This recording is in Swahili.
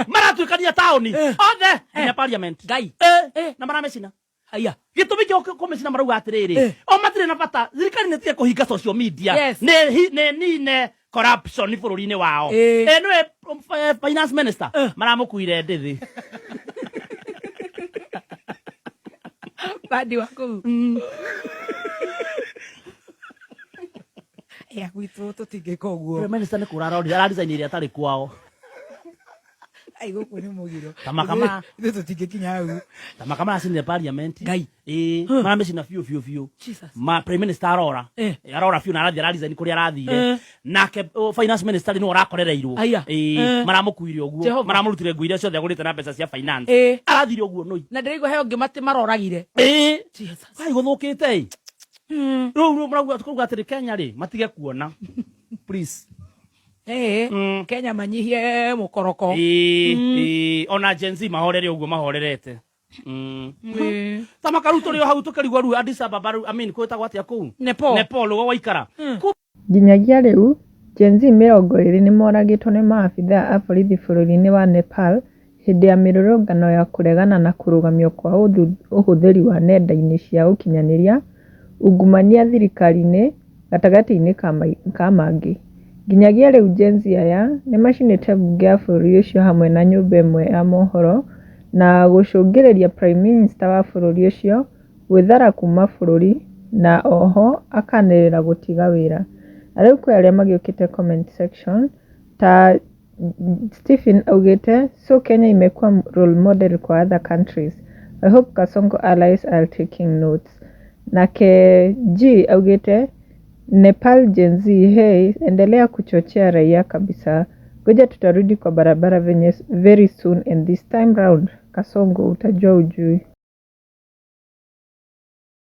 maratuikania taoni othe ya parliament Ngai. na maramecina Aya. gitumi kyo komecina marauga atiriri o matire na bata thirikari netie kuhinga social media Yes. ne corruption bururi-ini wao niwe finance minister maramukuire ndithi Badi wako. Ya gwitu tutingeka uguo. minister ni kurarori aradesign iria tari kwao Ai guku ni mugiro. Tamakama. Itu tutingekinya au. tamakama asinire parliament Ngai. maramecina fiu Jesus. ma prime minister arora fiu na arathi aradesign kuri arathire nake finance minister ni orakorereirwo Aya. maramukuire uguo Jehova. maramurutire nguire ciothe agurite na mbeca cia finance arathire uguo noi Na ndirigo heo ngimati maroragire. Jesus. ai guthukite ru maraguga tukuga atiri Kenya ri matige kuona please Kenya manyihie mukoroko. ona Gen Z mahorere uguo mahorerete tamakaruto rio hau tukarigwa ru Addis Ababa kwetagwo atia kuu Nepal ugo waikara Nginyagia riu Gen Z 20 ni moragitwo ni maabithaa a borithi bũrũri-inĩ wa Nepal hĩndĩ ya mĩrũrũngano ya kũregana na kũrũgamio kwa ũhũthĩri wa nenda-inĩ cia ũkinyanĩria ungumania thirikari-inĩ gatagatĩ-inĩ ka mangĩ. Nginyagia riu Gen Z aya nĩ macinĩte mbunge ya bũrũri ũcio hamwe na nyũmba ĩmwe ya mohoro na gũcũngĩrĩria Prime Minister wa bũrũri ũcio gwĩthara kuma bũrũri na oho akanĩrĩra gũtiga wĩra. Arĩu kwĩ arĩa magĩũkĩte comment section ta Stephen augĩte so Kenya imekuwa role model kwa other countries. I hope Kasongo allies are taking notes. Nake G augĩte Nepal Gen Z hey endelea kuchochea raia kabisa. Ngoja tutarudi kwa barabara venye very soon and this time round Kasongo utajua ujui.